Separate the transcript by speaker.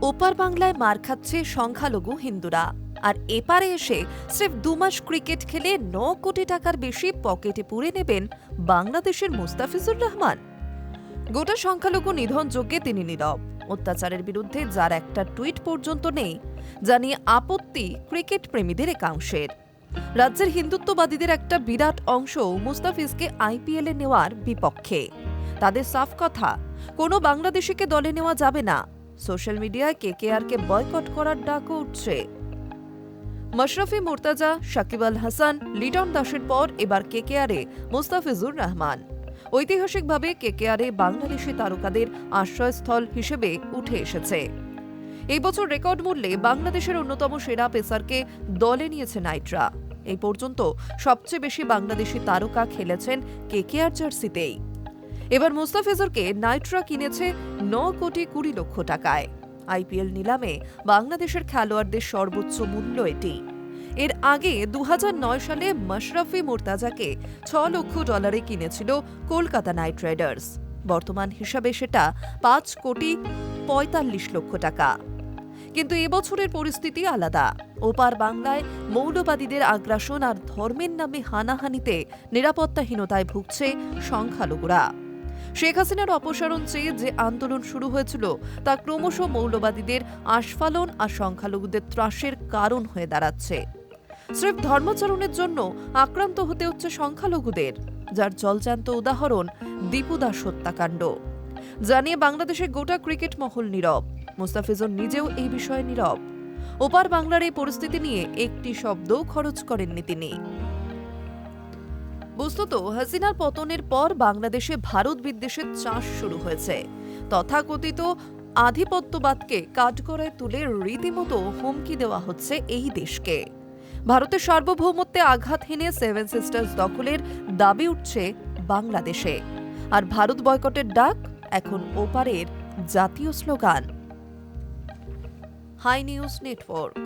Speaker 1: ওপার বাংলায় মার খাচ্ছে সংখ্যালঘু হিন্দুরা, আর এপারে এসে স্রেফ 2 মাস ক্রিকেট খেলে 9 কোটি টাকার বেশি পকেটে পুরে নেবেন বাংলাদেশের মুস্তাফিজুর রহমান। গোটা সংখ্যালঘু নিধন যজ্ঞে তিনি নীরব। অত্যাচারের বিরুদ্ধে যার একটা টুইট পর্যন্ত নেই, যা নিয়ে আপত্তি ক্রিকেট প্রেমীদের একাংশের। রাজ্যের হিন্দুত্ববাদীদের একটা বিরাট অংশ মুস্তাফিজকে আইপিএলে নেওয়ার বিপক্ষে। তাদের সাফ কথা, কোনো বাংলাদেশিকে দলে নেওয়া যাবে না। সোশ্যাল মিডিয়ায় কেকেআরকে বয়কট করার ডাকও উঠছে। মাশরাফি মুর্তাজা, সাকিব আল হাসান, লিটন দাসের পর এবার কেকেআরে মুস্তাফিজুর রহমান। ঐতিহাসিকভাবে কেকেআরে বাংলাদেশি তারকাদের আশ্রয়স্থল হিসেবে উঠে এসেছে। এই বছর রেকর্ড মূল্যে বাংলাদেশের অন্যতম সেরা পেসারকে দলে নিয়েছে নাইটরা। এই পর্যন্ত সবচেয়ে বেশি বাংলাদেশি তারকা খেলেছেন কেকেআর জার্সিতেই। এবার মুস্তাফিজুরকে নাইটরা কিনেছে 9 কোটি 20 লক্ষ টাকায়। আইপিএল নিলামে বাংলাদেশের খেলোয়াড়দের সর্বোচ্চ মূল্য এটি। এর আগে 2009 সালে মাশরাফি মুর্তাজাকে $6 লক্ষ কিনেছিল কলকাতা নাইট রাইডার্স। বর্তমান হিসাবে সেটা 5 কোটি 45 লক্ষ টাকা। কিন্তু এবছরের পরিস্থিতি আলাদা। ওপার বাংলায় মৌলবাদীদের আগ্রাসন আর ধর্মের নামে হানাহানিতে নিরাপত্তাহীনতায় ভুগছে সংখ্যালঘুরা। শেখ হাসিনার অপসারণ চেয়ে যে আন্দোলন শুরু হয়েছিল তা ক্রমশ মৌলবাদীদের আস্ফালন আর সংখ্যালঘুদের ত্রাসের কারণ হয়ে দাঁড়াচ্ছে। স্রেফ ধর্মাচরণের জন্য আক্রান্ত হতে হচ্ছে সংখ্যালঘুদের, যার জলজান্ত উদাহরণ দীপু দাস হত্যাকাণ্ড। জানিয়ে বাংলাদেশের গোটা ক্রিকেট মহল নীরব। মুস্তাফিজুর নিজেও এই বিষয়ে নীরব। ওপার বাংলার এই পরিস্থিতি নিয়ে একটি শব্দও খরচ করেননি তিনি। বস্তুত হাসিনার পতনের পর বাংলাদেশে ভারত বিদ্বেষের চাষ শুরু হয়েছে। তথাকথিত আধিপত্যবাদকে কাঠগড়ায় তুলে রীতিমতো হুমকি দেওয়া হচ্ছে এই দেশকে। ভারতের সার্বভৌমত্বে আঘাত হেনে 7 সিস্টার্স দখলের দাবি উঠছে বাংলাদেশে। আর ভারত বয়কটের ডাক এখন ওপারের জাতীয় স্লোগান। High news network.